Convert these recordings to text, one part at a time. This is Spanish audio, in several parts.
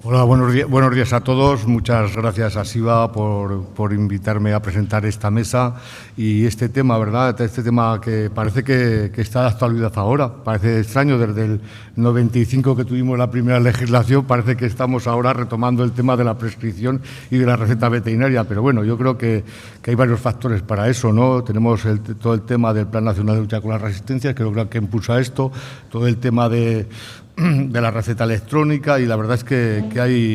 Hola, buenos días a todos. Muchas gracias a Siva por invitarme a presentar esta mesa y este tema, ¿verdad? Este tema que parece que está de actualidad ahora. Parece extraño, desde el 95 que tuvimos la primera legislación, parece que estamos ahora retomando el tema de la prescripción y de la receta veterinaria. Pero bueno, yo creo que hay varios factores para eso, ¿no? Tenemos todo el tema del Plan Nacional de Lucha con las Resistencias, que creo que impulsa esto, todo el tema de la receta electrónica, y la verdad es que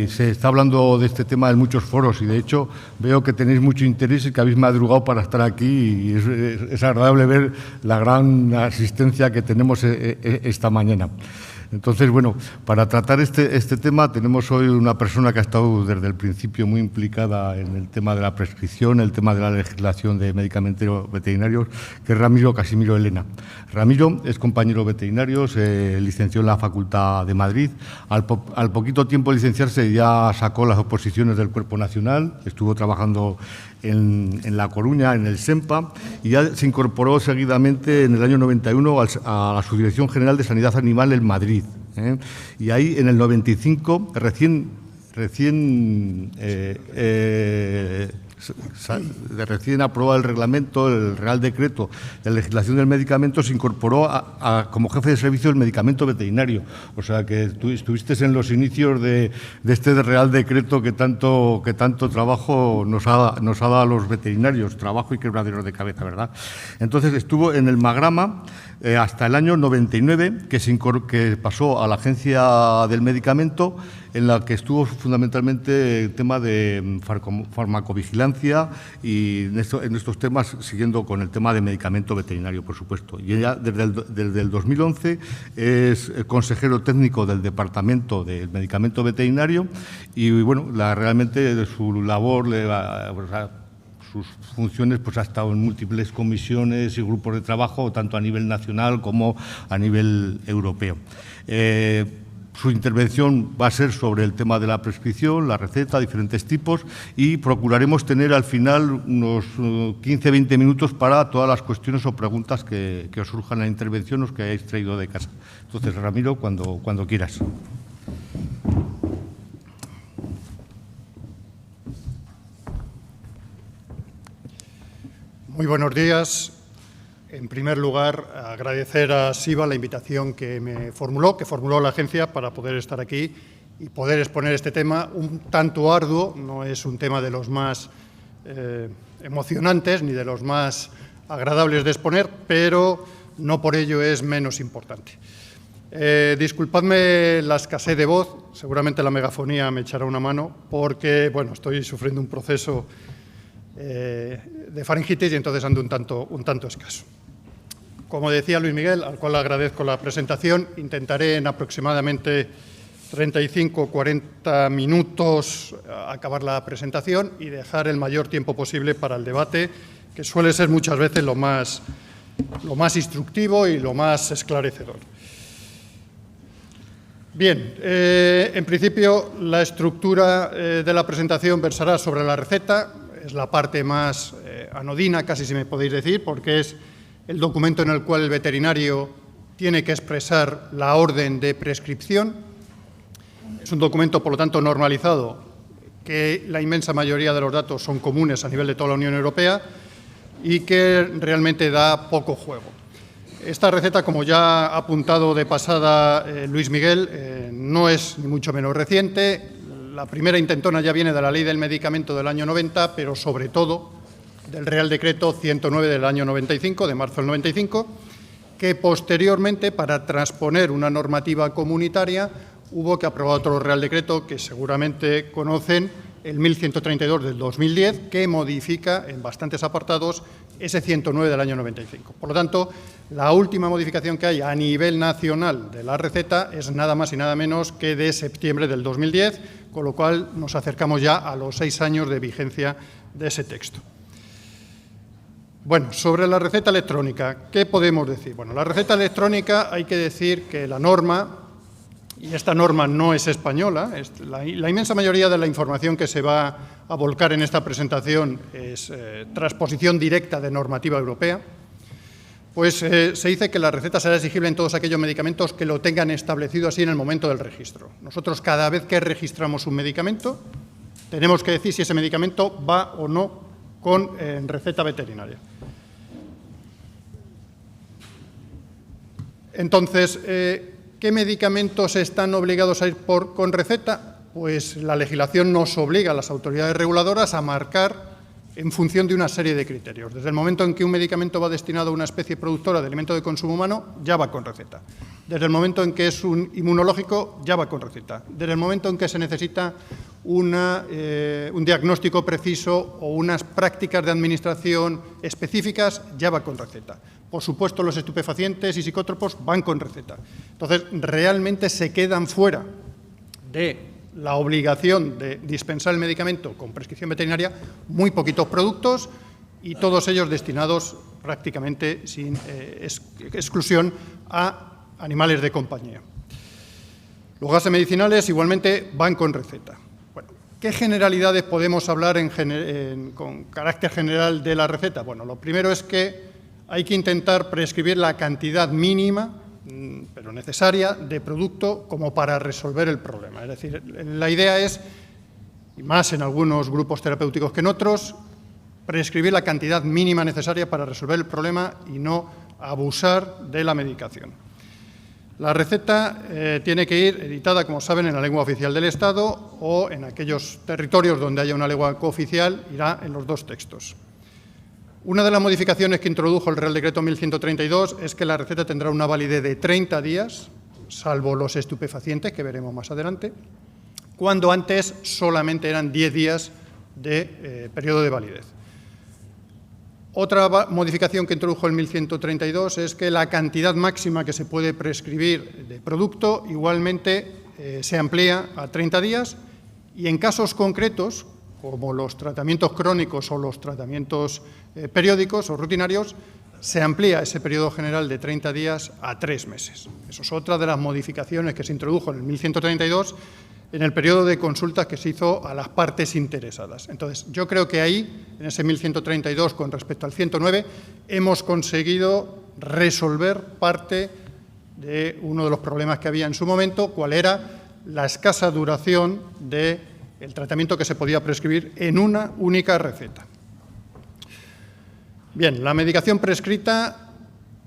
se está hablando de este tema en muchos foros y de hecho veo que tenéis mucho interés y que habéis madrugado para estar aquí y es agradable ver la gran asistencia que tenemos esta mañana. Entonces, bueno, para tratar este tema tenemos hoy una persona que ha estado desde el principio muy implicada en el tema de la prescripción, el tema de la legislación de medicamentos veterinarios, que es Ramiro Casimiro Elena. Ramiro es compañero veterinario, se licenció en la Facultad de Madrid. Al poquito tiempo de licenciarse ya sacó las oposiciones del Cuerpo Nacional, estuvo trabajando en La Coruña, en el SEMPA, y ya se incorporó seguidamente en el año 91 a la Subdirección General de Sanidad Animal en Madrid. Y ahí, en el 95, recién aprobado el reglamento, el Real Decreto de Legislación del Medicamento, se incorporó como jefe de servicio del medicamento veterinario. O sea, que tú estuviste en los inicios de este Real Decreto que tanto trabajo nos ha dado a los veterinarios, trabajo y quebraderos de cabeza, ¿verdad? Entonces, estuvo en el Magrama hasta el año 99, que pasó a la Agencia del Medicamento, en la que estuvo fundamentalmente el tema de farmacovigilancia y en estos temas, siguiendo con el tema de medicamento veterinario, por supuesto. Y ella, desde el 2011, es consejero técnico del Departamento de Medicamento Veterinario y, bueno, realmente su labor sus funciones, pues ha estado en múltiples comisiones y grupos de trabajo, tanto a nivel nacional como a nivel europeo. Su intervención va a ser sobre el tema de la prescripción, la receta, diferentes tipos, y procuraremos tener al final unos 15-20 minutos para todas las cuestiones o preguntas que os surjan en la intervención, os que hayáis traído de casa. Entonces, Ramiro, cuando quieras. Muy buenos días. En primer lugar, agradecer a Siva la invitación que formuló la agencia para poder estar aquí y poder exponer este tema un tanto arduo. No es un tema de los más emocionantes ni de los más agradables de exponer, pero no por ello es menos importante. Disculpadme la escasez de voz, seguramente la megafonía me echará una mano, porque bueno, estoy sufriendo un proceso de faringitis y entonces ando un tanto escaso. Como decía Luis Miguel, al cual agradezco la presentación, intentaré en aproximadamente 35 o 40 minutos acabar la presentación y dejar el mayor tiempo posible para el debate, que suele ser muchas veces lo más instructivo y lo más esclarecedor. Bien, en principio la estructura de la presentación versará sobre la receta. Es la parte más anodina, casi si me podéis decir, porque es el documento en el cual el veterinario tiene que expresar la orden de prescripción. Es un documento, por lo tanto, normalizado, que la inmensa mayoría de los datos son comunes a nivel de toda la Unión Europea y que realmente da poco juego. Esta receta, como ya ha apuntado de pasada Luis Miguel, no es ni mucho menos reciente. La primera intentona ya viene de la Ley del Medicamento del año 90, pero sobre todo del Real Decreto 109 del año 95, de marzo del 95, que posteriormente, para transponer una normativa comunitaria, hubo que aprobar otro Real Decreto que seguramente conocen, el 1132 del 2010, que modifica en bastantes apartados ese 109 del año 95. Por lo tanto, la última modificación que hay a nivel nacional de la receta es nada más y nada menos que de septiembre del 2010, con lo cual nos acercamos ya a los 6 años de vigencia de ese texto. Bueno, sobre la receta electrónica, ¿qué podemos decir? Bueno, la receta electrónica hay que decir que la norma, y esta norma no es española, la inmensa mayoría de la información que se va a volcar en esta presentación es transposición directa de normativa europea. Pues se dice que la receta será exigible en todos aquellos medicamentos que lo tengan establecido así en el momento del registro. Nosotros, cada vez que registramos un medicamento, tenemos que decir si ese medicamento va o no con receta veterinaria. Entonces, ¿qué medicamentos están obligados a ir con receta? Pues la legislación nos obliga a las autoridades reguladoras a marcar en función de una serie de criterios. Desde el momento en que un medicamento va destinado a una especie productora de alimento de consumo humano, ya va con receta. Desde el momento en que es un inmunológico, ya va con receta. Desde el momento en que se necesita un diagnóstico preciso o unas prácticas de administración específicas, ya va con receta. Por supuesto, los estupefacientes y psicótropos van con receta. Entonces, realmente se quedan fuera de la obligación de dispensar el medicamento con prescripción veterinaria muy poquitos productos y todos ellos destinados prácticamente sin exclusión a animales de compañía. Los gases medicinales igualmente van con receta. Bueno, ¿qué generalidades podemos hablar con carácter general de la receta? Bueno, lo primero es que hay que intentar prescribir la cantidad mínima pero necesaria, de producto como para resolver el problema. Es decir, la idea es, y más en algunos grupos terapéuticos que en otros, prescribir la cantidad mínima necesaria para resolver el problema y no abusar de la medicación. La receta tiene que ir editada, como saben, en la lengua oficial del Estado o en aquellos territorios donde haya una lengua cooficial, irá en los dos textos. Una de las modificaciones que introdujo el Real Decreto 1132 es que la receta tendrá una validez de 30 días, salvo los estupefacientes, que veremos más adelante, cuando antes solamente eran 10 días de periodo de validez. Otra modificación que introdujo el 1132 es que la cantidad máxima que se puede prescribir de producto igualmente se amplía a 30 días y en casos concretos, como los tratamientos crónicos o los tratamientos periódicos o rutinarios, se amplía ese periodo general de 30 días a 3 meses. Eso es otra de las modificaciones que se introdujo en el 1132 en el periodo de consultas que se hizo a las partes interesadas. Entonces, yo creo que ahí, en ese 1132 con respecto al 109, hemos conseguido resolver parte de uno de los problemas que había en su momento, cuál era la escasa duración del tratamiento que se podía prescribir en una única receta. Bien, la medicación prescrita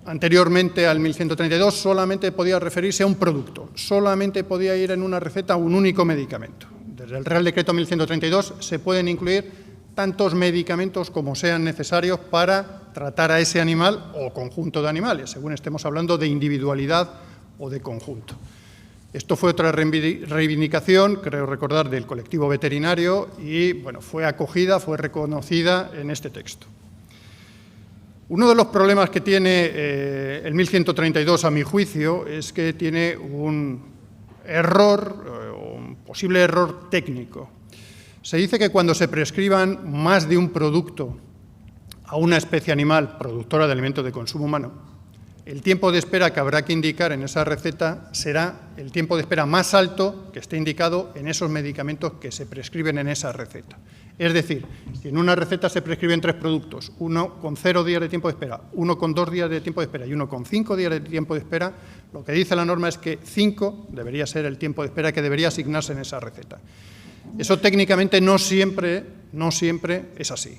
anteriormente al 1132 solamente podía referirse a un producto, solamente podía ir en una receta un único medicamento. Desde el Real Decreto 1132 se pueden incluir tantos medicamentos como sean necesarios para tratar a ese animal o conjunto de animales, según estemos hablando de individualidad o de conjunto. Esto fue otra reivindicación, creo recordar, del colectivo veterinario y, bueno, fue acogida, fue reconocida en este texto. Uno de los problemas que tiene el 1132, a mi juicio, es que tiene un error, un posible error técnico. Se dice que cuando se prescriban más de un producto a una especie animal productora de alimentos de consumo humano, el tiempo de espera que habrá que indicar en esa receta será el tiempo de espera más alto que esté indicado en esos medicamentos que se prescriben en esa receta. Es decir, si en una receta se prescriben 3 productos, uno con 0 días de tiempo de espera, uno con 2 días de tiempo de espera y uno con 5 días de tiempo de espera, lo que dice la norma es que 5 debería ser el tiempo de espera que debería asignarse en esa receta. Eso técnicamente no siempre es así.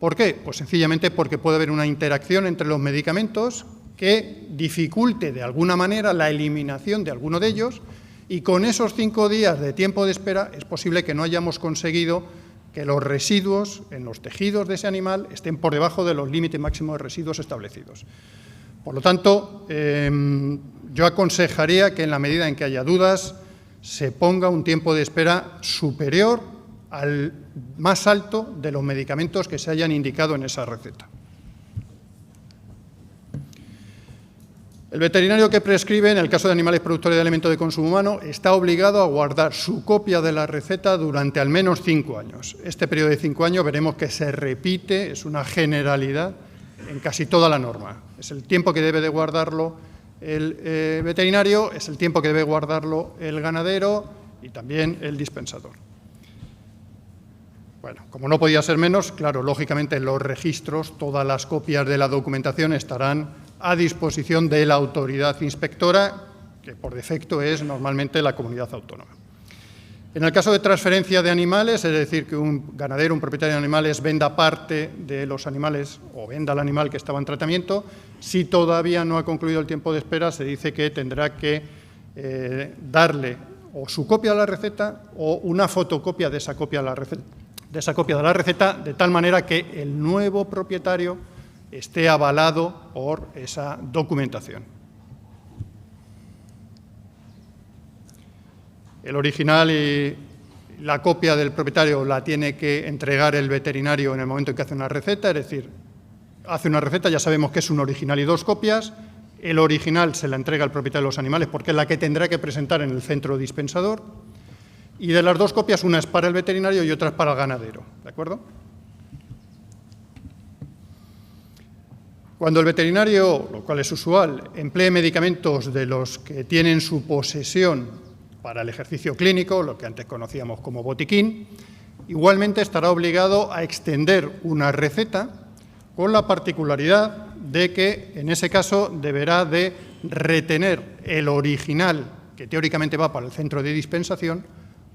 ¿Por qué? Pues sencillamente porque puede haber una interacción entre los medicamentos que dificulte de alguna manera la eliminación de alguno de ellos y con esos 5 días de tiempo de espera es posible que no hayamos conseguido que los residuos en los tejidos de ese animal estén por debajo de los límites máximos de residuos establecidos. Por lo tanto, yo aconsejaría que en la medida en que haya dudas se ponga un tiempo de espera superior al más alto de los medicamentos que se hayan indicado en esa receta. El veterinario que prescribe, en el caso de animales productores de alimentos de consumo humano, está obligado a guardar su copia de la receta durante al menos 5 años. Este periodo de 5 años veremos que se repite, es una generalidad en casi toda la norma. Es el tiempo que debe de guardarlo el veterinario, es el tiempo que debe guardarlo el ganadero y también el dispensador. Bueno, como no podía ser menos, claro, lógicamente en los registros todas las copias de la documentación estarán a disposición de la autoridad inspectora, que por defecto es normalmente la comunidad autónoma. En el caso de transferencia de animales, es decir, que un ganadero, un propietario de animales venda parte de los animales o venda el animal que estaba en tratamiento, si todavía no ha concluido el tiempo de espera, se dice que tendrá que darle o su copia de la receta o una fotocopia de esa copia de la receta, de tal manera que el nuevo propietario esté avalado por esa documentación. El original y la copia del propietario la tiene que entregar el veterinario en el momento en que hace una receta, es decir, hace una receta, ya sabemos que es un original y 2 copias, el original se la entrega al propietario de los animales porque es la que tendrá que presentar en el centro dispensador, y de las 2 copias, una es para el veterinario y otra es para el ganadero, ¿de acuerdo? Cuando el veterinario, lo cual es usual, emplee medicamentos de los que tiene en su posesión para el ejercicio clínico, lo que antes conocíamos como botiquín, igualmente estará obligado a extender una receta con la particularidad de que, en ese caso, deberá de retener el original, que teóricamente va para el centro de dispensación,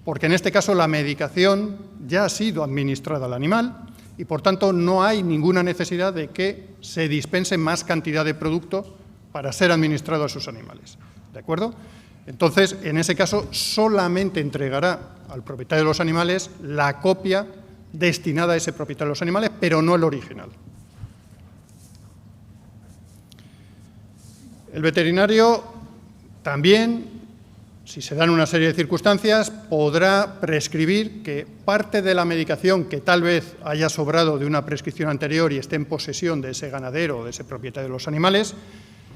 porque en este caso la medicación ya ha sido administrada al animal y, por tanto, no hay ninguna necesidad de que se dispense más cantidad de producto para ser administrado a sus animales. ¿De acuerdo? Entonces, en ese caso, solamente entregará al propietario de los animales la copia destinada a ese propietario de los animales, pero no el original. El veterinario también, si se dan una serie de circunstancias, podrá prescribir que parte de la medicación que tal vez haya sobrado de una prescripción anterior y esté en posesión de ese ganadero o de ese propietario de los animales,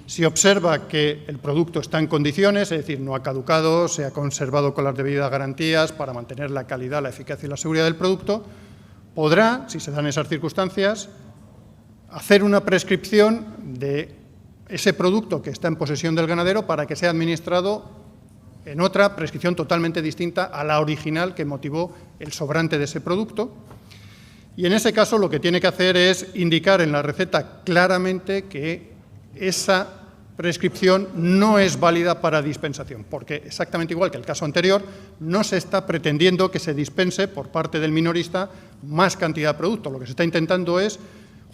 si observa que el producto está en condiciones, es decir, no ha caducado, se ha conservado con las debidas garantías para mantener la calidad, la eficacia y la seguridad del producto, podrá, si se dan esas circunstancias, hacer una prescripción de ese producto que está en posesión del ganadero para que sea administrado en otra prescripción totalmente distinta a la original que motivó el sobrante de ese producto. Y en ese caso lo que tiene que hacer es indicar en la receta claramente que esa prescripción no es válida para dispensación, porque exactamente igual que el caso anterior, no se está pretendiendo que se dispense por parte del minorista más cantidad de producto. Lo que se está intentando es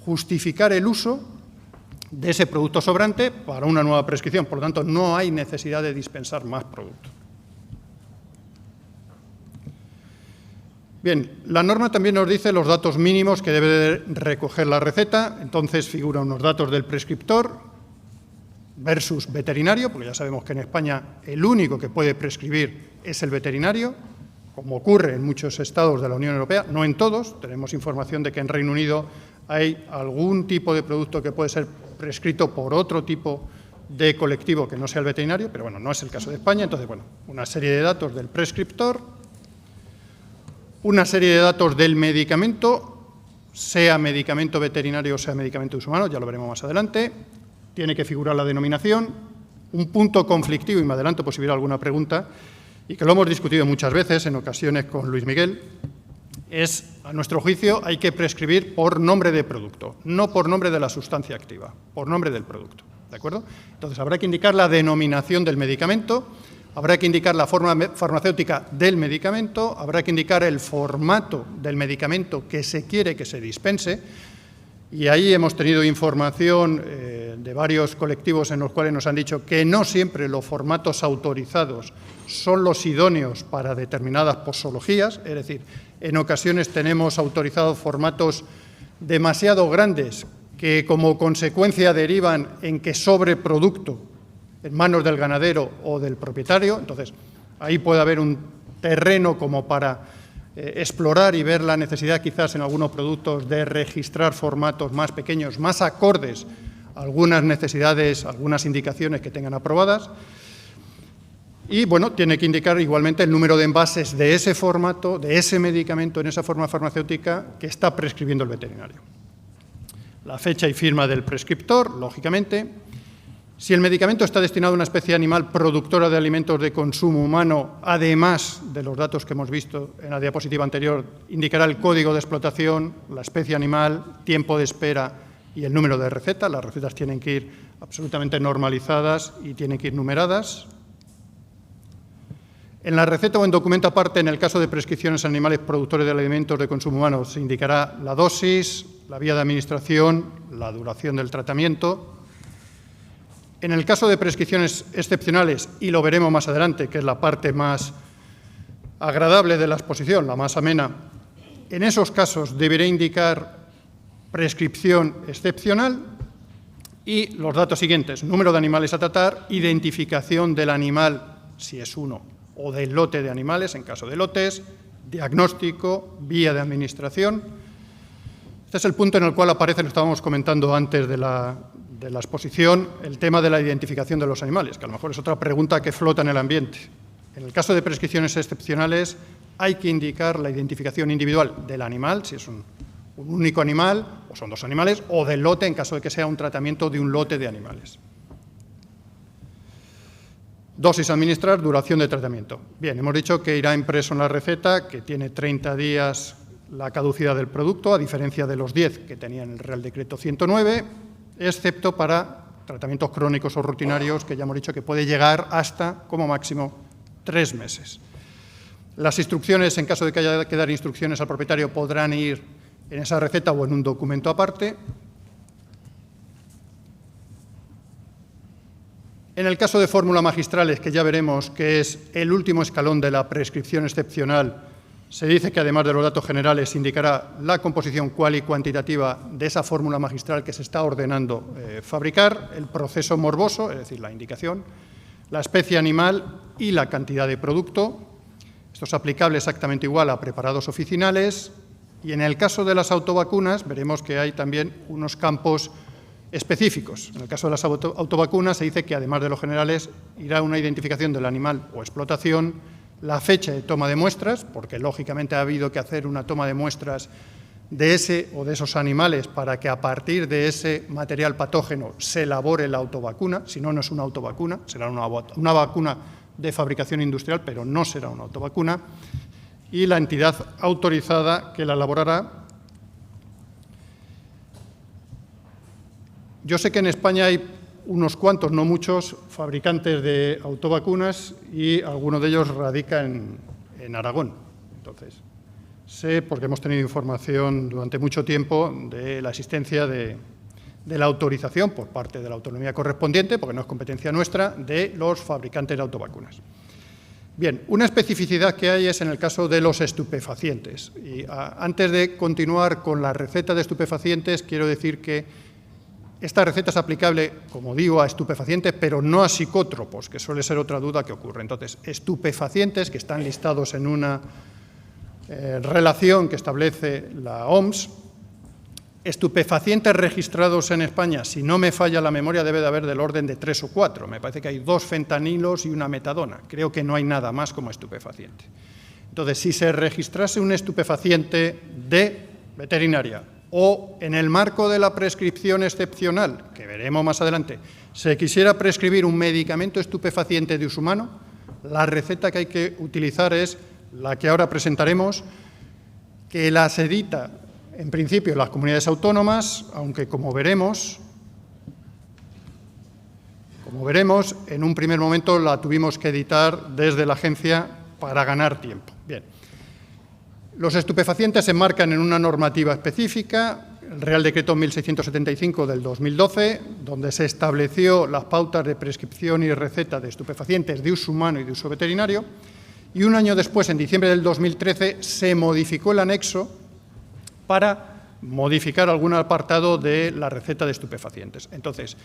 justificar el uso de ese producto sobrante para una nueva prescripción. Por lo tanto, no hay necesidad de dispensar más producto. Bien, la norma también nos dice los datos mínimos que debe de recoger la receta. Entonces, figuran unos datos del prescriptor versus veterinario, porque ya sabemos que en España el único que puede prescribir es el veterinario, como ocurre en muchos estados de la Unión Europea, no en todos. Tenemos información de que en Reino Unido hay algún tipo de producto que puede ser prescrito por otro tipo de colectivo que no sea el veterinario, pero bueno, no es el caso de España. Entonces, bueno, una serie de datos del prescriptor, una serie de datos del medicamento, sea medicamento veterinario o sea medicamento de uso humano, ya lo veremos más adelante. Tiene que figurar la denominación, un punto conflictivo, y me adelanto por si hubiera alguna pregunta, y que lo hemos discutido muchas veces, en ocasiones con Luis Miguel, es, a nuestro juicio, hay que prescribir por nombre de producto, no por nombre de la sustancia activa, por nombre del producto, ¿de acuerdo? Entonces, habrá que indicar la denominación del medicamento, habrá que indicar la forma farmacéutica del medicamento, habrá que indicar el formato del medicamento que se quiere que se dispense, y ahí hemos tenido información de varios colectivos en los cuales nos han dicho que no siempre los formatos autorizados son los idóneos para determinadas posologías, es decir, en ocasiones tenemos autorizados formatos demasiado grandes que como consecuencia derivan en que sobre producto en manos del ganadero o del propietario. Entonces, ahí puede haber un terreno como para explorar y ver la necesidad quizás en algunos productos de registrar formatos más pequeños, más acordes a algunas necesidades, algunas indicaciones que tengan aprobadas. Y, bueno, tiene que indicar igualmente el número de envases de ese formato, de ese medicamento en esa forma farmacéutica que está prescribiendo el veterinario. La fecha y firma del prescriptor, lógicamente. Si el medicamento está destinado a una especie animal productora de alimentos de consumo humano, además de los datos que hemos visto en la diapositiva anterior, indicará el código de explotación, la especie animal, tiempo de espera y el número de receta. Las recetas tienen que ir absolutamente normalizadas y tienen que ir numeradas. En la receta o en documento aparte, en el caso de prescripciones a animales productores de alimentos de consumo humano, se indicará la dosis, la vía de administración, la duración del tratamiento. En el caso de prescripciones excepcionales, y lo veremos más adelante, que es la parte más agradable de la exposición, la más amena, en esos casos deberá indicar prescripción excepcional y los datos siguientes: número de animales a tratar, identificación del animal, si es uno, o del lote de animales, en caso de lotes, diagnóstico, vía de administración. Este es el punto en el cual aparece, lo estábamos comentando antes de la exposición, el tema de la identificación de los animales, que a lo mejor es otra pregunta que flota en el ambiente. En el caso de prescripciones excepcionales hay que indicar la identificación individual del animal, si es un único animal, o son dos animales, o del lote, en caso de que sea un tratamiento de un lote de animales. Dosis a administrar, duración de tratamiento. Bien, hemos dicho que irá impreso en la receta, que tiene 30 días la caducidad del producto, a diferencia de los 10 que tenía en el Real Decreto 109, excepto para tratamientos crónicos o rutinarios, que ya hemos dicho que puede llegar hasta, como máximo, 3 meses. Las instrucciones, en caso de que haya que dar instrucciones al propietario, podrán ir en esa receta o en un documento aparte. En el caso de fórmulas magistrales, que ya veremos que es el último escalón de la prescripción excepcional, se dice que además de los datos generales indicará la composición cual y cuantitativa de esa fórmula magistral que se está ordenando fabricar, el proceso morboso, es decir, la indicación, la especie animal y la cantidad de producto. Esto es aplicable exactamente igual a preparados oficinales. Y en el caso de las autovacunas veremos que hay también unos campos específicos. En el caso de las autovacunas se dice que además de los generales irá una identificación del animal o explotación, la fecha de toma de muestras, porque lógicamente ha habido que hacer una toma de muestras de ese o de esos animales para que a partir de ese material patógeno se elabore la autovacuna. Si no, no es una autovacuna, será una vacuna de fabricación industrial, pero no será una autovacuna. Y la entidad autorizada que la elaborará. Yo sé que en España hay unos cuantos, no muchos, fabricantes de autovacunas y alguno de ellos radica en Aragón. Entonces, sé, porque hemos tenido información durante mucho tiempo de la existencia de la autorización por parte de la autonomía correspondiente, porque no es competencia nuestra, de los fabricantes de autovacunas. Bien, una especificidad que hay es en el caso de los estupefacientes. Y antes de continuar con la receta de estupefacientes, quiero decir que esta receta es aplicable, como digo, a estupefacientes, pero no a psicótropos, que suele ser otra duda que ocurre. Entonces, estupefacientes que están listados en una relación que establece la OMS, estupefacientes registrados en España, si no me falla la memoria, debe de haber del orden de 3 o 4. Me parece que hay 2 fentanilos y una metadona. Creo que no hay nada más como estupefaciente. Entonces, si se registrase un estupefaciente de veterinaria o en el marco de la prescripción excepcional, que veremos más adelante, se quisiera prescribir un medicamento estupefaciente de uso humano, la receta que hay que utilizar es la que ahora presentaremos, que las edita en principio las comunidades autónomas, aunque como veremos, en un primer momento la tuvimos que editar desde la agencia para ganar tiempo. Bien. Los estupefacientes se enmarcan en una normativa específica, el Real Decreto 1675 del 2012, donde se estableció las pautas de prescripción y receta de estupefacientes de uso humano y de uso veterinario, y un año después, en diciembre del 2013, se modificó el anexo para modificar algún apartado de la receta de estupefacientes. Entonces,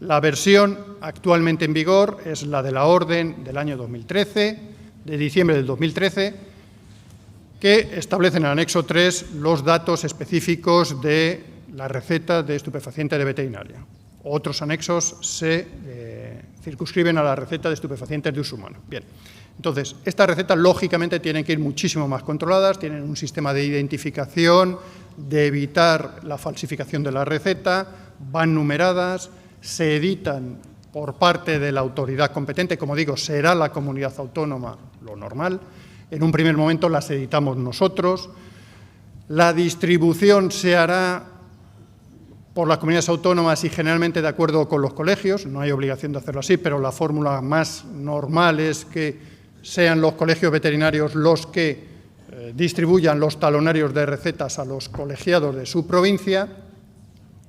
la versión actualmente en vigor es la de la orden del año 2013, de diciembre del 2013, que establece en el anexo 3 los datos específicos de la receta de estupefaciente de veterinaria. Otros anexos se circunscriben a la receta de estupefacientes de uso humano. Bien, entonces, estas recetas lógicamente tienen que ir muchísimo más controladas, tienen un sistema de identificación, de evitar la falsificación de la receta, van numeradas, se editan por parte de la autoridad competente, como digo, será la comunidad autónoma lo normal. En un primer momento las editamos nosotros. La distribución se hará por las comunidades autónomas y generalmente de acuerdo con los colegios. No hay obligación de hacerlo así, pero la fórmula más normal es que sean los colegios veterinarios los que distribuyan los talonarios de recetas a los colegiados de su provincia.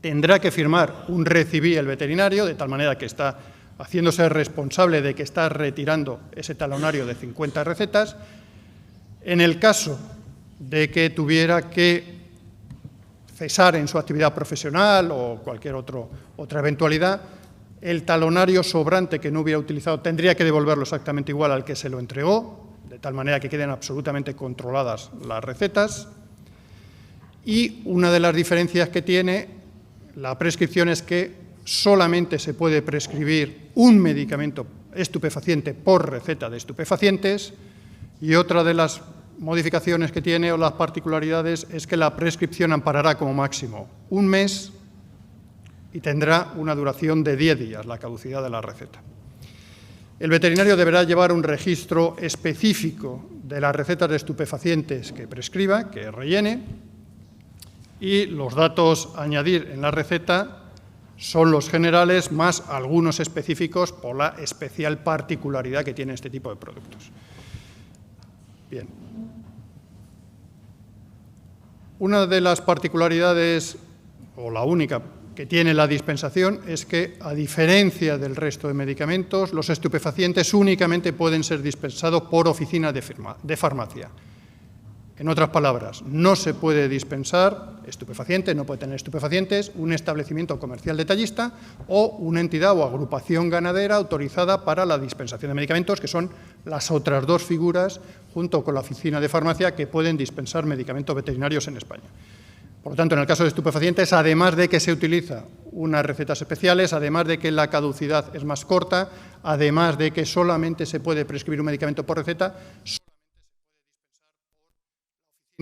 Tendrá que firmar un recibí el veterinario, de tal manera que está haciéndose responsable de que está retirando ese talonario de 50 recetas. En el caso de que tuviera que cesar en su actividad profesional o cualquier otra eventualidad, el talonario sobrante que no hubiera utilizado tendría que devolverlo exactamente igual al que se lo entregó, de tal manera que queden absolutamente controladas las recetas. Y una de las diferencias que tiene la prescripción es que solamente se puede prescribir un medicamento estupefaciente por receta de estupefacientes, y otra de las modificaciones que tiene o las particularidades es que la prescripción amparará como máximo un mes y tendrá una duración de 10 días, la caducidad de la receta. El veterinario deberá llevar un registro específico de las recetas de estupefacientes que prescriba, que rellene, y los datos a añadir en la receta son los generales más algunos específicos por la especial particularidad que tiene este tipo de productos. Bien. Una de las particularidades, o la única que tiene la dispensación, es que, a diferencia del resto de medicamentos, los estupefacientes únicamente pueden ser dispensados por oficina de farmacia. En otras palabras, no se puede dispensar estupefacientes, no puede tener estupefacientes un establecimiento comercial detallista o una entidad o agrupación ganadera autorizada para la dispensación de medicamentos, que son las otras dos figuras, junto con la oficina de farmacia, que pueden dispensar medicamentos veterinarios en España. Por lo tanto, en el caso de estupefacientes, además de que se utiliza unas recetas especiales, además de que la caducidad es más corta, además de que solamente se puede prescribir un medicamento por receta,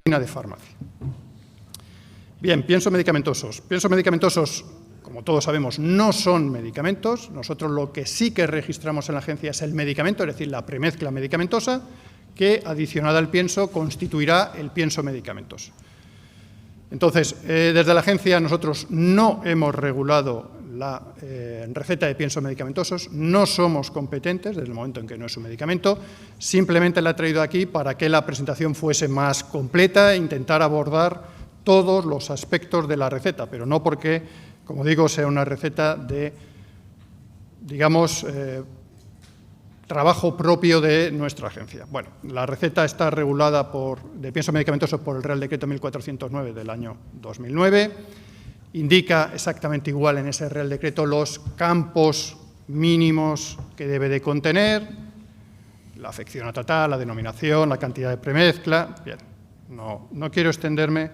de farmacia. Bien, piensos medicamentosos. Piensos medicamentosos, como todos sabemos, no son medicamentos. Nosotros lo que sí que registramos en la agencia es el medicamento, es decir, la premezcla medicamentosa, que, adicionada al pienso, constituirá el pienso medicamentoso. Entonces, desde la agencia nosotros no hemos regulado la receta de piensos medicamentosos, no somos competentes desde el momento en que no es un medicamento, simplemente la he traído aquí para que la presentación fuese más completa e intentar abordar todos los aspectos de la receta, pero no porque, como digo, sea una receta de, digamos, trabajo propio de nuestra agencia. Bueno, la receta está regulada de piensos medicamentosos por el Real Decreto 1409 del año 2009, indica exactamente igual en ese Real Decreto los campos mínimos que debe de contener, la afección total, la denominación, la cantidad de premezcla. Bien, no quiero extenderme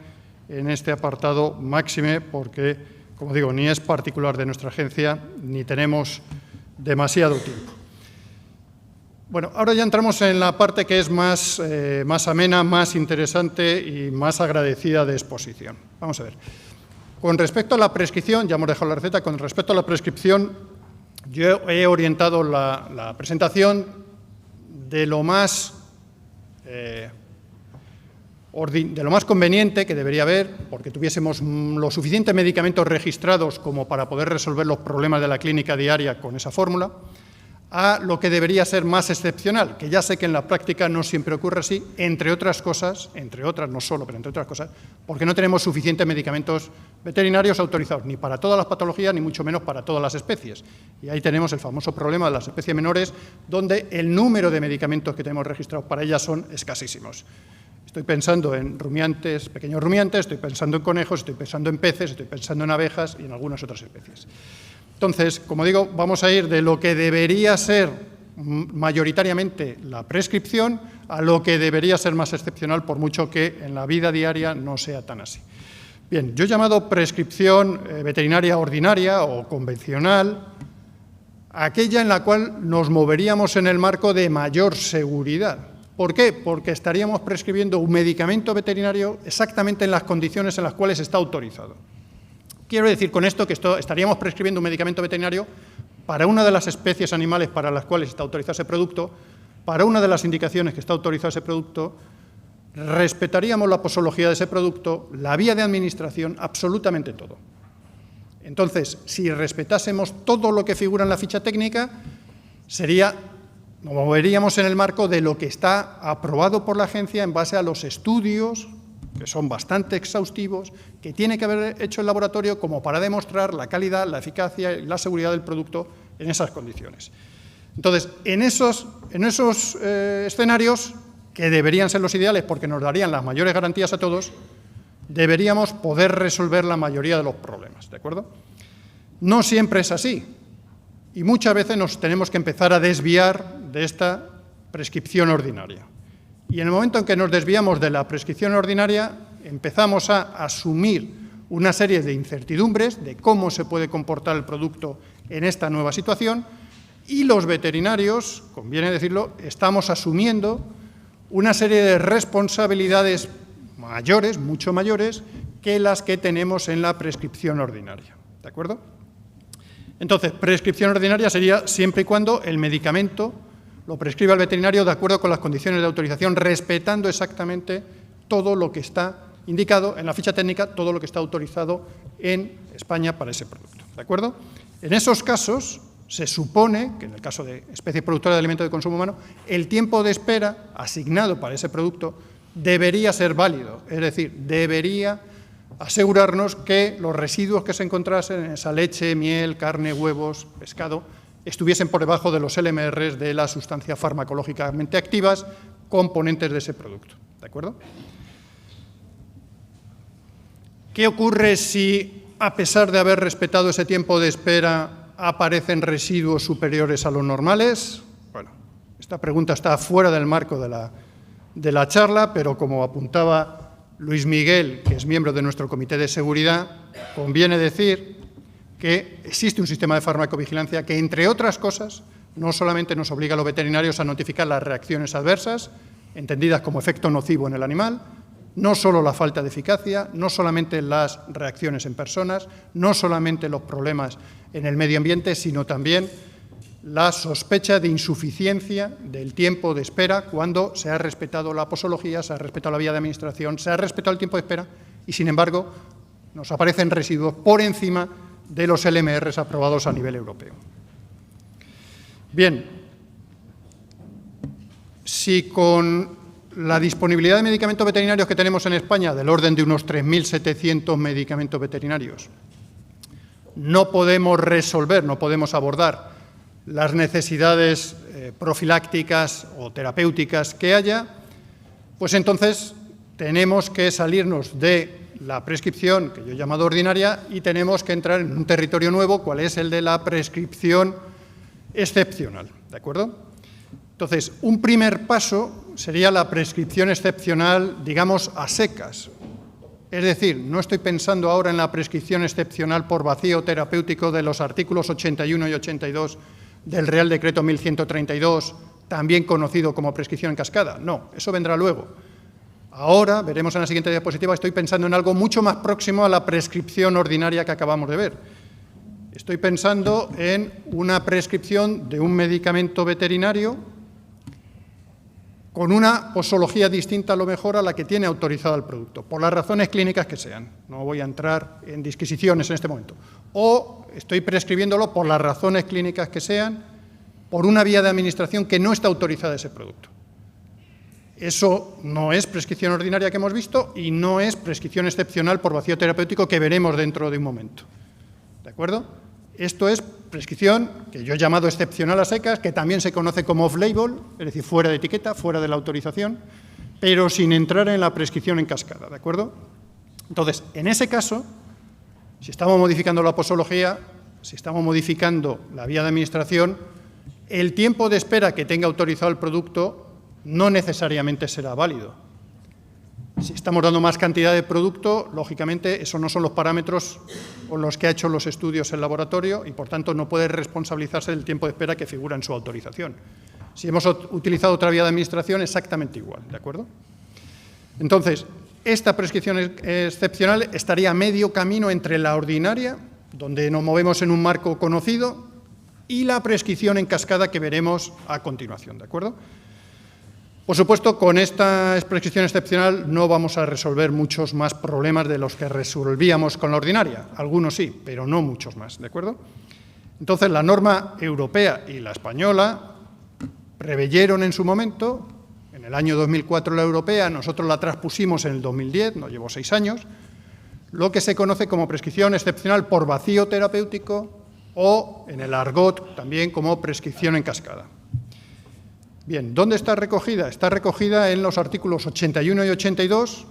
en este apartado máxime porque, como digo, ni es particular de nuestra agencia ni tenemos demasiado tiempo. Bueno, ahora ya entramos en la parte que es más amena, más interesante y más agradecida de exposición. Vamos a ver. Con respecto a la prescripción, ya hemos dejado la receta, con respecto a la prescripción, yo he orientado la presentación de lo más conveniente que debería haber, porque tuviésemos los suficientes medicamentos registrados como para poder resolver los problemas de la clínica diaria con esa fórmula, a lo que debería ser más excepcional, que ya sé que en la práctica no siempre ocurre así, entre otras cosas, entre otras, no solo, pero entre otras cosas, porque no tenemos suficientes medicamentos veterinarios autorizados, ni para todas las patologías, ni mucho menos para todas las especies. Y ahí tenemos el famoso problema de las especies menores, donde el número de medicamentos que tenemos registrados para ellas son escasísimos. Estoy pensando en rumiantes, pequeños rumiantes, estoy pensando en conejos, estoy pensando en peces, estoy pensando en abejas y en algunas otras especies. Entonces, como digo, vamos a ir de lo que debería ser mayoritariamente la prescripción a lo que debería ser más excepcional, por mucho que en la vida diaria no sea tan así. Bien, yo he llamado prescripción veterinaria ordinaria o convencional aquella en la cual nos moveríamos en el marco de mayor seguridad. ¿Por qué? Porque estaríamos prescribiendo un medicamento veterinario exactamente en las condiciones en las cuales está autorizado. Quiero decir con esto que estaríamos prescribiendo un medicamento veterinario para una de las especies animales para las cuales está autorizado ese producto, para una de las indicaciones que está autorizado ese producto, respetaríamos la posología de ese producto, la vía de administración, absolutamente todo. Entonces, si respetásemos todo lo que figura en la ficha técnica, nos moveríamos en el marco de lo que está aprobado por la agencia en base a los estudios, que son bastante exhaustivos, que tiene que haber hecho el laboratorio como para demostrar la calidad, la eficacia y la seguridad del producto en esas condiciones. Entonces, en esos escenarios, que deberían ser los ideales porque nos darían las mayores garantías a todos, deberíamos poder resolver la mayoría de los problemas, ¿de acuerdo? No siempre es así y muchas veces nos tenemos que empezar a desviar de esta prescripción ordinaria. Y en el momento en que nos desviamos de la prescripción ordinaria, empezamos a asumir una serie de incertidumbres de cómo se puede comportar el producto en esta nueva situación y los veterinarios, conviene decirlo, estamos asumiendo una serie de responsabilidades mayores, mucho mayores, que las que tenemos en la prescripción ordinaria, ¿de acuerdo? Entonces, prescripción ordinaria sería siempre y cuando el medicamento lo prescriba el veterinario de acuerdo con las condiciones de autorización, respetando exactamente todo lo que está indicado en la ficha técnica, todo lo que está autorizado en España para ese producto, ¿de acuerdo? En esos casos, se supone que en el caso de especies productoras de alimentos de consumo humano, el tiempo de espera asignado para ese producto debería ser válido, es decir, debería asegurarnos que los residuos que se encontrasen en esa leche, miel, carne, huevos, pescado, estuviesen por debajo de los LMRs de las sustancias farmacológicamente activas componentes de ese producto, ¿de acuerdo? ¿Qué ocurre si, a pesar de haber respetado ese tiempo de espera, aparecen residuos superiores a los normales? Bueno, esta pregunta está fuera del marco de la charla, pero como apuntaba Luis Miguel, que es miembro de nuestro Comité de Seguridad, conviene decir que existe un sistema de farmacovigilancia que, entre otras cosas, no solamente nos obliga a los veterinarios a notificar las reacciones adversas, entendidas como efecto nocivo en el animal, no solo la falta de eficacia, no solamente las reacciones en personas, no solamente los problemas en el medio ambiente, sino también la sospecha de insuficiencia del tiempo de espera cuando se ha respetado la posología, se ha respetado la vía de administración, se ha respetado el tiempo de espera y, sin embargo, nos aparecen residuos por encima de los LMRs aprobados a nivel europeo. Bien, si con la disponibilidad de medicamentos veterinarios que tenemos en España, del orden de unos 3.700 medicamentos veterinarios, no podemos resolver, no podemos abordar las necesidades profilácticas o terapéuticas que haya, pues entonces tenemos que salirnos de la prescripción que yo he llamado ordinaria y tenemos que entrar en un territorio nuevo, cual es el de la prescripción excepcional, ¿de acuerdo? Entonces, un primer paso sería la prescripción excepcional, digamos, a secas. Es decir, no estoy pensando ahora en la prescripción excepcional por vacío terapéutico de los artículos 81 y 82 del Real Decreto 1132, también conocido como prescripción en cascada. No, eso vendrá luego. Ahora, veremos en la siguiente diapositiva, estoy pensando en algo mucho más próximo a la prescripción ordinaria que acabamos de ver. Estoy pensando en una prescripción de un medicamento veterinario con una posología distinta a lo mejor a la que tiene autorizado el producto, por las razones clínicas que sean. No voy a entrar en disquisiciones en este momento. O estoy prescribiéndolo por las razones clínicas que sean, por una vía de administración que no está autorizada ese producto. Eso no es prescripción ordinaria que hemos visto y no es prescripción excepcional por vacío terapéutico que veremos dentro de un momento. ¿De acuerdo? Esto es prescripción que yo he llamado excepcional a secas, que también se conoce como off-label, es decir, fuera de etiqueta, fuera de la autorización, pero sin entrar en la prescripción en cascada, ¿de acuerdo? Entonces, en ese caso, si estamos modificando la posología, si estamos modificando la vía de administración, el tiempo de espera que tenga autorizado el producto no necesariamente será válido. Si estamos dando más cantidad de producto, lógicamente, esos no son los parámetros con los que ha hecho los estudios el laboratorio y, por tanto, no puede responsabilizarse del tiempo de espera que figura en su autorización. Si hemos utilizado otra vía de administración, exactamente igual, ¿de acuerdo? Entonces, esta prescripción excepcional estaría a medio camino entre la ordinaria, donde nos movemos en un marco conocido, y la prescripción en cascada que veremos a continuación, ¿de acuerdo? Por supuesto, con esta prescripción excepcional no vamos a resolver muchos más problemas de los que resolvíamos con la ordinaria. Algunos sí, pero no muchos más, ¿de acuerdo? Entonces, la norma europea y la española preveyeron en su momento, en el año 2004 la europea, nosotros la transpusimos en el 2010, nos llevó 6 años, lo que se conoce como prescripción excepcional por vacío terapéutico o, en el argot, también como prescripción en cascada. Bien, ¿dónde está recogida? Está recogida en los artículos 81 y 82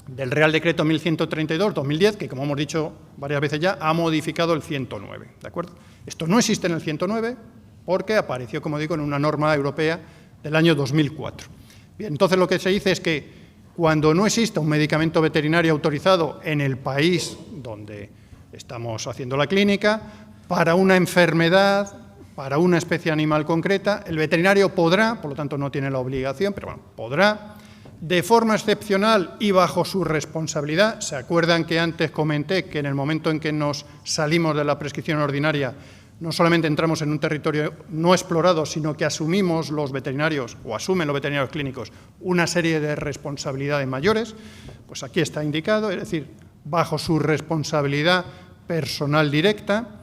del Real Decreto 1132-2010, que, como hemos dicho varias veces ya, ha modificado el 109, ¿de acuerdo? Esto no existe en el 109 porque apareció, como digo, en una norma europea del año 2004. Bien, entonces lo que se dice es que cuando no exista un medicamento veterinario autorizado en el país donde estamos haciendo la clínica, para una enfermedad, para una especie animal concreta, el veterinario podrá, por lo tanto no tiene la obligación, pero bueno, podrá, de forma excepcional y bajo su responsabilidad. ¿Se acuerdan que antes comenté que en el momento en que nos salimos de la prescripción ordinaria, no solamente entramos en un territorio no explorado, sino que asumimos los veterinarios, o asumen los veterinarios clínicos, una serie de responsabilidades mayores? Pues aquí está indicado, es decir, bajo su responsabilidad personal directa.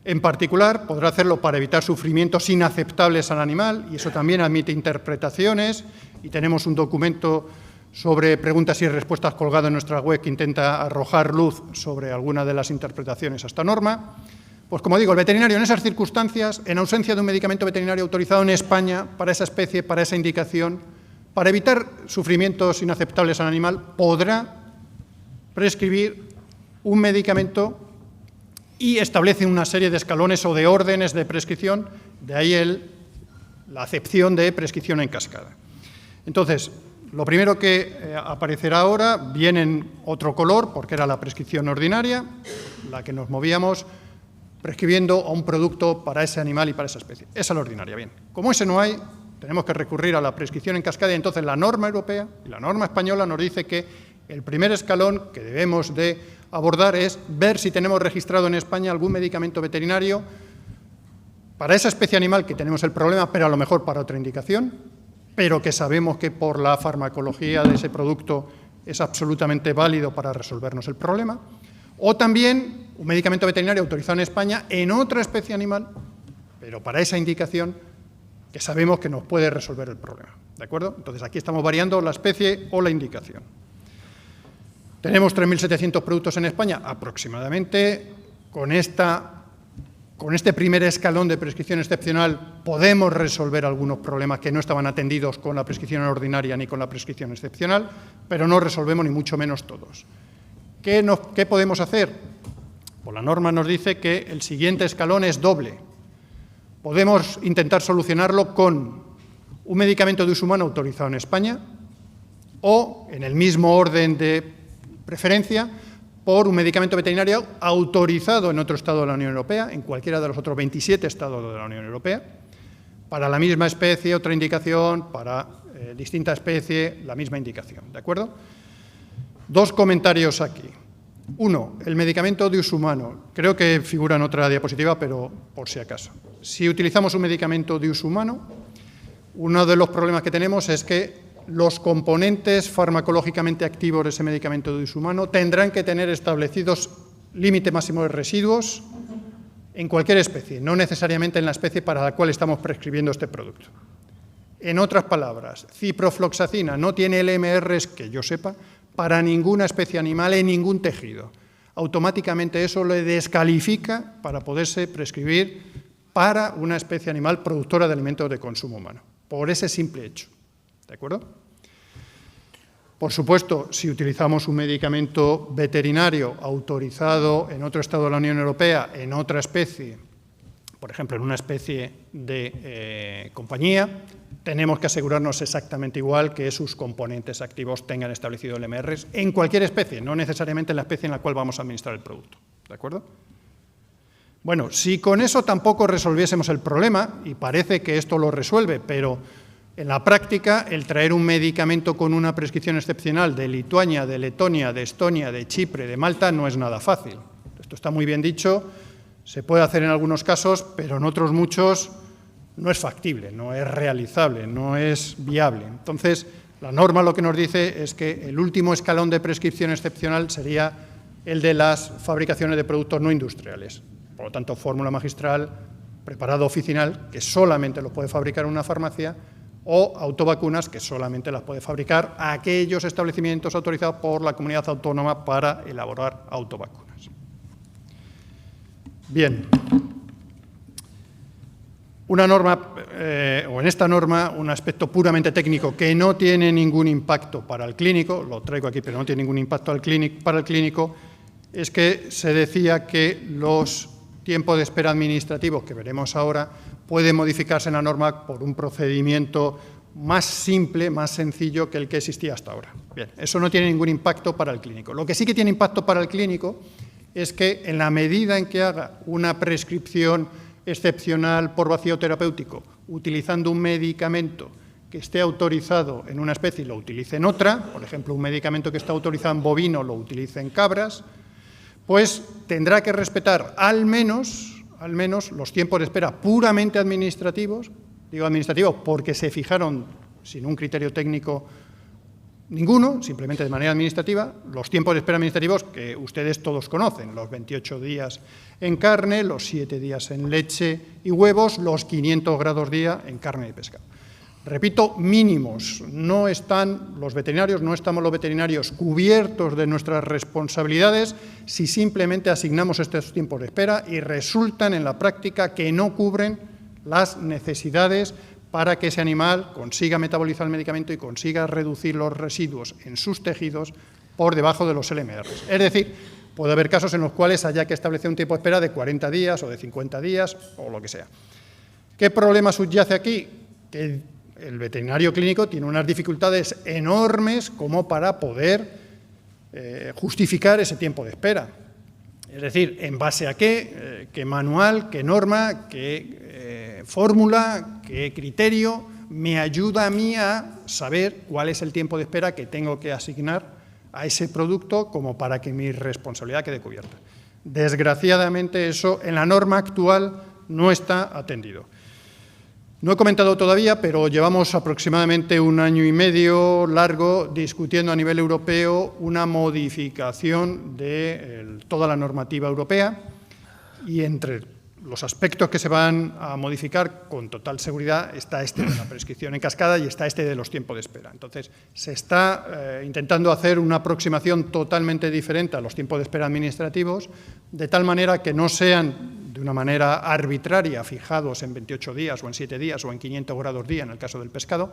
En particular, podrá hacerlo para evitar sufrimientos inaceptables al animal, y eso también admite interpretaciones, y tenemos un documento sobre preguntas y respuestas colgado en nuestra web que intenta arrojar luz sobre alguna de las interpretaciones a esta norma. Pues como digo, el veterinario en esas circunstancias, en ausencia de un medicamento veterinario autorizado en España para esa especie, para esa indicación, para evitar sufrimientos inaceptables al animal, podrá prescribir un medicamento y establece una serie de escalones o de órdenes de prescripción, de ahí la acepción de prescripción en cascada. Entonces, lo primero que aparecerá ahora viene en otro color, porque era la prescripción ordinaria, la que nos movíamos prescribiendo a un producto para ese animal y para esa especie. Esa es la ordinaria. Bien, como ese no hay, tenemos que recurrir a la prescripción en cascada, y entonces la norma europea y la norma española nos dice que el primer escalón que debemos de abordar es ver si tenemos registrado en España algún medicamento veterinario para esa especie animal que tenemos el problema, pero a lo mejor para otra indicación, pero que sabemos que por la farmacología de ese producto es absolutamente válido para resolvernos el problema, o también un medicamento veterinario autorizado en España en otra especie animal, pero para esa indicación que sabemos que nos puede resolver el problema, ¿de acuerdo? Entonces, aquí estamos variando la especie o la indicación. Tenemos 3.700 productos en España, aproximadamente. Con este primer escalón de prescripción excepcional podemos resolver algunos problemas que no estaban atendidos con la prescripción ordinaria ni con la prescripción excepcional, pero no resolvemos ni mucho menos todos. ¿Qué podemos hacer? Pues la norma nos dice que el siguiente escalón es doble. Podemos intentar solucionarlo con un medicamento de uso humano autorizado en España o, en el mismo orden de preferencia, por un medicamento veterinario autorizado en otro Estado de la Unión Europea, en cualquiera de los otros 27 Estados de la Unión Europea, para la misma especie, otra indicación, para distinta especie, la misma indicación, ¿de acuerdo? Dos comentarios aquí. Uno, el medicamento de uso humano. Creo que figura en otra diapositiva, pero por si acaso. Si utilizamos un medicamento de uso humano, uno de los problemas que tenemos es que los componentes farmacológicamente activos de ese medicamento de uso humano tendrán que tener establecidos límite máximo de residuos en cualquier especie, no necesariamente en la especie para la cual estamos prescribiendo este producto. En otras palabras, ciprofloxacina no tiene LMRs, que yo sepa, para ninguna especie animal en ningún tejido. Automáticamente eso le descalifica para poderse prescribir para una especie animal productora de alimentos de consumo humano, por ese simple hecho. ¿De acuerdo? Por supuesto, si utilizamos un medicamento veterinario autorizado en otro Estado de la Unión Europea, en otra especie, por ejemplo, en una especie de compañía, tenemos que asegurarnos exactamente igual que sus componentes activos tengan establecido el MRs en cualquier especie, no necesariamente en la especie en la cual vamos a administrar el producto. ¿De acuerdo? Bueno, si con eso tampoco resolviésemos el problema, y parece que esto lo resuelve, pero en la práctica, el traer un medicamento con una prescripción excepcional de Lituania, de Letonia, de Estonia, de Chipre, de Malta, no es nada fácil. Esto está muy bien dicho, se puede hacer en algunos casos, pero en otros muchos no es factible, no es realizable, no es viable. Entonces, la norma lo que nos dice es que el último escalón de prescripción excepcional sería el de las fabricaciones de productos no industriales. Por lo tanto, fórmula magistral, preparado oficinal, que solamente lo puede fabricar una farmacia, o autovacunas, que solamente las puede fabricar aquellos establecimientos autorizados por la comunidad autónoma para elaborar autovacunas. Bien. Una norma, o en esta norma, un aspecto puramente técnico que no tiene ningún impacto para el clínico, lo traigo aquí, pero no tiene ningún impacto para el clínico, es que se decía que los tiempos de espera administrativos que veremos ahora pueden modificarse en la norma por un procedimiento más simple, más sencillo que el que existía hasta ahora. Bien, eso no tiene ningún impacto para el clínico. Lo que sí que tiene impacto para el clínico es que en la medida en que haga una prescripción excepcional por vacío terapéutico, utilizando un medicamento que esté autorizado en una especie y lo utilice en otra, por ejemplo, un medicamento que está autorizado en bovino lo utilice en cabras, pues tendrá que respetar al menos los tiempos de espera puramente administrativos, digo administrativos porque se fijaron sin un criterio técnico ninguno, simplemente de manera administrativa, los tiempos de espera administrativos que ustedes todos conocen, los 28 días en carne, los 7 días en leche y huevos, los 500 grados día en carne y pescado. Repito, mínimos. No están los veterinarios, no estamos los veterinarios cubiertos de nuestras responsabilidades si simplemente asignamos estos tiempos de espera y resultan en la práctica que no cubren las necesidades para que ese animal consiga metabolizar el medicamento y consiga reducir los residuos en sus tejidos por debajo de los LMRs. Es decir, puede haber casos en los cuales haya que establecer un tiempo de espera de 40 días o de 50 días o lo que sea. ¿Qué problema subyace aquí? Que el veterinario clínico tiene unas dificultades enormes como para poder justificar ese tiempo de espera. Es decir, ¿en base a qué? ¿Qué manual, qué norma, qué fórmula, qué criterio me ayuda a mí a saber cuál es el tiempo de espera que tengo que asignar a ese producto como para que mi responsabilidad quede cubierta? Desgraciadamente eso en la norma actual no está atendido. No he comentado todavía, pero llevamos aproximadamente 1 año y medio largo discutiendo a nivel europeo una modificación de toda la normativa europea y entre los aspectos que se van a modificar con total seguridad está este de la prescripción en cascada y está este de los tiempos de espera. Entonces, se está intentando hacer una aproximación totalmente diferente a los tiempos de espera administrativos, de tal manera que no sean de una manera arbitraria, fijados en 28 días o en 7 días o en 500 grados día en el caso del pescado,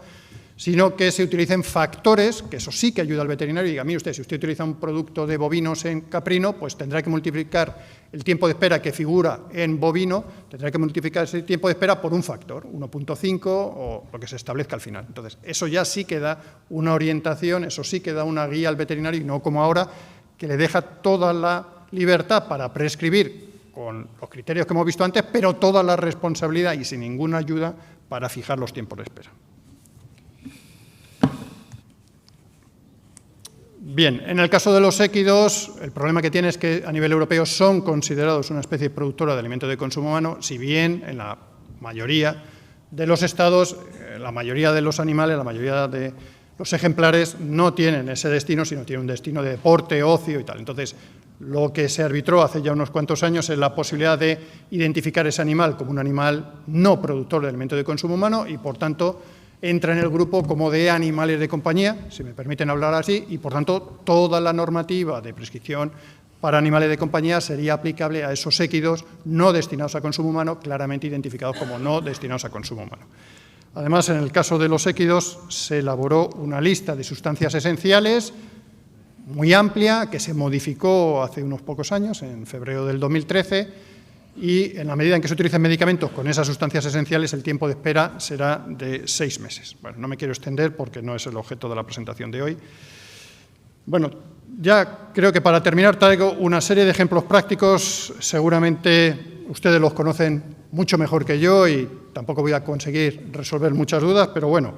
sino que se utilicen factores, que eso sí que ayuda al veterinario, y diga, mire usted, si usted utiliza un producto de bovinos en caprino, pues tendrá que multiplicar el tiempo de espera que figura en bovino, tendrá que multiplicar ese tiempo de espera por un factor, 1.5 o lo que se establezca al final. Entonces, eso ya sí que da una orientación, eso sí que da una guía al veterinario, y no como ahora, que le deja toda la libertad para prescribir con los criterios que hemos visto antes, pero toda la responsabilidad y sin ninguna ayuda para fijar los tiempos de espera. Bien, en el caso de los équidos, el problema que tiene es que a nivel europeo son considerados una especie productora de alimentos de consumo humano, si bien en la mayoría de los estados, la mayoría de los animales, la mayoría de los ejemplares no tienen ese destino, sino tienen un destino de deporte, ocio y tal. Entonces, lo que se arbitró hace ya unos cuantos años es la posibilidad de identificar ese animal como un animal no productor de alimentos de consumo humano y, por tanto, entra en el grupo como de animales de compañía, si me permiten hablar así, y, por tanto, toda la normativa de prescripción para animales de compañía sería aplicable a esos équidos no destinados a consumo humano, claramente identificados como no destinados a consumo humano. Además, en el caso de los équidos, se elaboró una lista de sustancias esenciales muy amplia, que se modificó hace unos pocos años, en febrero del 2013, y en la medida en que se utilicen medicamentos con esas sustancias esenciales, el tiempo de espera será de 6 meses. Bueno, no me quiero extender porque no es el objeto de la presentación de hoy. Bueno, ya creo que para terminar traigo una serie de ejemplos prácticos, seguramente ustedes los conocen mucho mejor que yo y tampoco voy a conseguir resolver muchas dudas, pero bueno,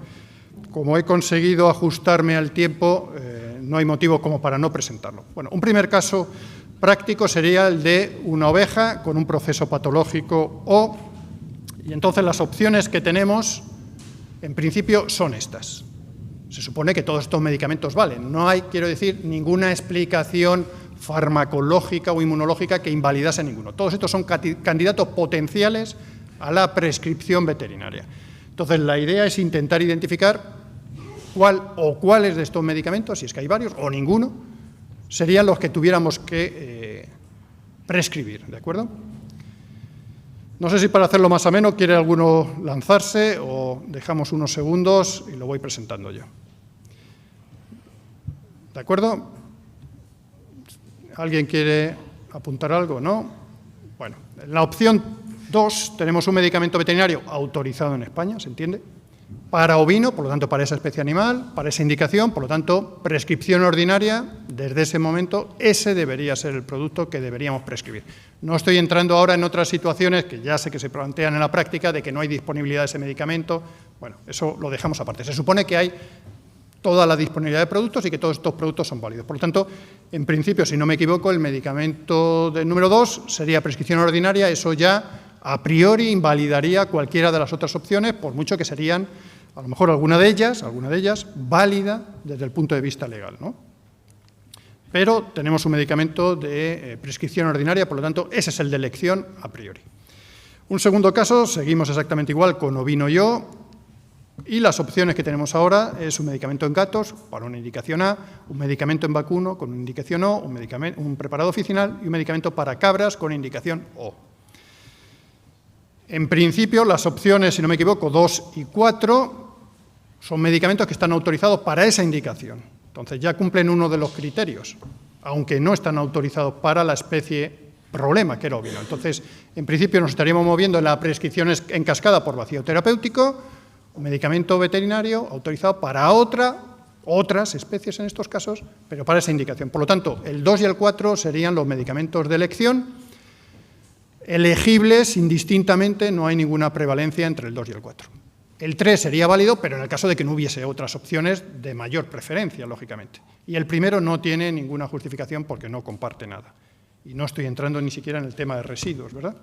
como he conseguido ajustarme al tiempo, no hay motivo como para no presentarlo. Bueno, un primer caso práctico sería el de una oveja con un proceso patológico o Y entonces las opciones que tenemos, en principio, son estas. Se supone que todos estos medicamentos valen. No hay, quiero decir, ninguna explicación farmacológica o inmunológica que invalidase ninguno. Todos estos son candidatos potenciales a la prescripción veterinaria. Entonces, la idea es intentar identificar cuál o cuáles de estos medicamentos, si es que hay varios o ninguno, serían los que tuviéramos que prescribir, ¿de acuerdo? No sé si para hacerlo más ameno quiere alguno lanzarse o dejamos unos segundos y lo voy presentando yo. ¿De acuerdo? ¿Alguien quiere apuntar algo? ¿No? Bueno, en la opción 2 tenemos un medicamento veterinario autorizado en España, ¿se entiende? Para ovino, por lo tanto, para esa especie animal, para esa indicación, por lo tanto, prescripción ordinaria, desde ese momento, ese debería ser el producto que deberíamos prescribir. No estoy entrando ahora en otras situaciones que ya sé que se plantean en la práctica, de que no hay disponibilidad de ese medicamento. Bueno, eso lo dejamos aparte. Se supone que hay toda la disponibilidad de productos y que todos estos productos son válidos. Por lo tanto, en principio, si no me equivoco, el medicamento del número 2 sería prescripción ordinaria. Eso ya a priori invalidaría cualquiera de las otras opciones, por mucho que serían, a lo mejor alguna de ellas, válida desde el punto de vista legal, ¿no? Pero tenemos un medicamento de prescripción ordinaria, por lo tanto, ese es el de elección a priori. Un segundo caso, seguimos exactamente igual con ovino y O, y las opciones que tenemos ahora es un medicamento en gatos para una indicación A, un medicamento en vacuno con una indicación O, un preparado oficinal y un medicamento para cabras con indicación O. En principio, las opciones, si no me equivoco, 2 y 4, son medicamentos que están autorizados para esa indicación. Entonces, ya cumplen uno de los criterios, aunque no están autorizados para la especie problema, que era ovino. Entonces, en principio, nos estaríamos moviendo en la prescripción en cascada por vacío terapéutico, un medicamento veterinario autorizado para otras especies en estos casos, pero para esa indicación. Por lo tanto, el 2 y el 4 serían los medicamentos de elección, elegibles indistintamente, no hay ninguna prevalencia entre el 2 y el 4. El 3 sería válido, pero en el caso de que no hubiese otras opciones de mayor preferencia, lógicamente. Y el primero no tiene ninguna justificación porque no comparte nada. Y no estoy entrando ni siquiera en el tema de residuos, ¿verdad?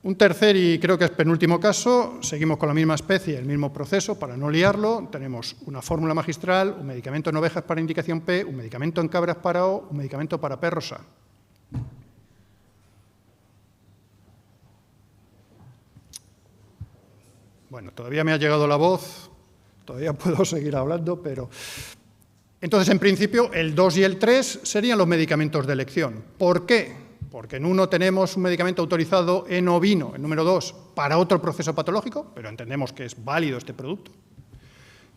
Un tercer y creo que es penúltimo caso, seguimos con la misma especie, el mismo proceso, para no liarlo. Tenemos una fórmula magistral, un medicamento en ovejas para indicación P, un medicamento en cabras para O, un medicamento para perros A. Bueno, todavía me ha llegado la voz, todavía puedo seguir hablando, pero... Entonces, en principio, el 2 y el 3 serían los medicamentos de elección. ¿Por qué? Porque en uno tenemos un medicamento autorizado en ovino, el número 2, para otro proceso patológico, pero entendemos que es válido este producto.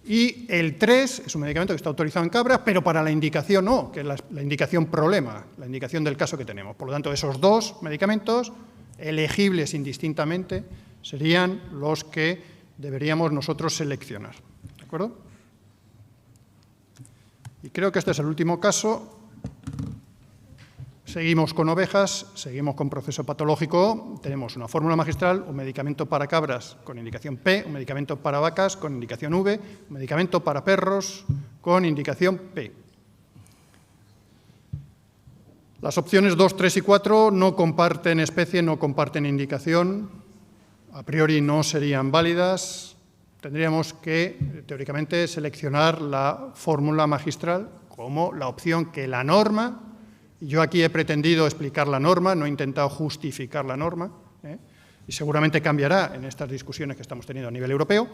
Y el 3 es un medicamento que está autorizado en cabras, pero para la indicación no, que es la indicación problema, la indicación del caso que tenemos. Por lo tanto, esos dos medicamentos, elegibles indistintamente, serían los que deberíamos nosotros seleccionar. ¿De acuerdo? Y creo que este es el último caso. Seguimos con ovejas, seguimos con proceso patológico. Tenemos una fórmula magistral, un medicamento para cabras con indicación P, un medicamento para vacas con indicación V, un medicamento para perros con indicación P. Las opciones 2, 3 y 4 no comparten especie, no comparten indicación. A priori no serían válidas, tendríamos que, teóricamente, seleccionar la fórmula magistral como la opción que la norma, y yo aquí he pretendido explicar la norma, no he intentado justificar la norma, y seguramente cambiará en estas discusiones que estamos teniendo a nivel europeo,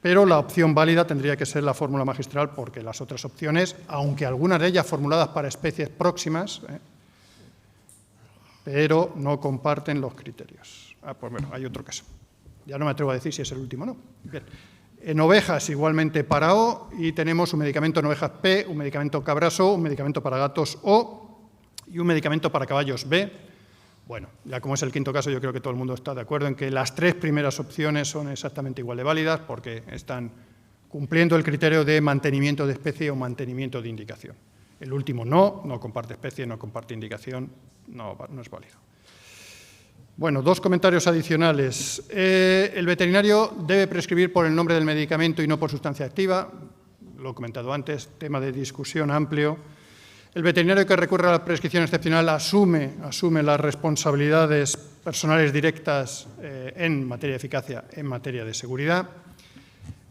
pero la opción válida tendría que ser la fórmula magistral porque las otras opciones, aunque algunas de ellas formuladas para especies próximas, pero no comparten los criterios. Pues bueno, hay otro caso. Ya no me atrevo a decir si es el último o no. Bien. En ovejas, igualmente para O, y tenemos un medicamento en ovejas P, un medicamento cabras O, un medicamento para gatos O y un medicamento para caballos B. Bueno, ya como es el quinto caso, yo creo que todo el mundo está de acuerdo en que las tres primeras opciones son exactamente igual de válidas porque están cumpliendo el criterio de mantenimiento de especie o mantenimiento de indicación. El último no comparte especie, no comparte indicación, no es válido. Bueno, dos comentarios adicionales. El veterinario debe prescribir por el nombre del medicamento y no por sustancia activa. Lo he comentado antes, tema de discusión amplio. El veterinario que recurre a la prescripción excepcional asume las responsabilidades personales directas en materia de eficacia, en materia de seguridad.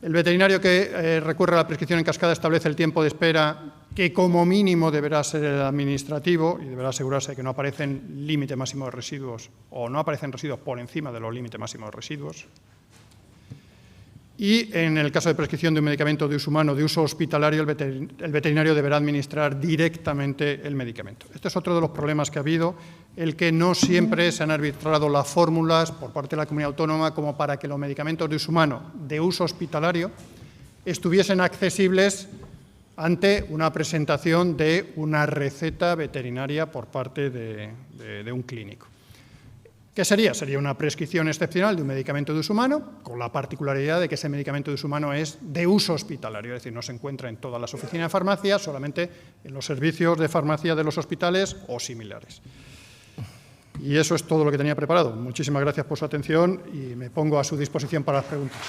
El veterinario que recurre a la prescripción en cascada establece el tiempo de espera que como mínimo deberá ser el administrativo y deberá asegurarse de que no aparecen límite máximo de residuos o no aparecen residuos por encima de los límites máximos de residuos. Y en el caso de prescripción de un medicamento de uso humano de uso hospitalario, el veterinario deberá administrar directamente el medicamento. Este es otro de los problemas que ha habido, el que no siempre se han arbitrado las fórmulas por parte de la comunidad autónoma como para que los medicamentos de uso humano de uso hospitalario estuviesen accesibles ante una presentación de una receta veterinaria por parte de un clínico. ¿Qué sería? Sería una prescripción excepcional de un medicamento de uso humano, con la particularidad de que ese medicamento de uso humano es de uso hospitalario, es decir, no se encuentra en todas las oficinas de farmacia, solamente en los servicios de farmacia de los hospitales o similares. Y eso es todo lo que tenía preparado. Muchísimas gracias por su atención y me pongo a su disposición para las preguntas.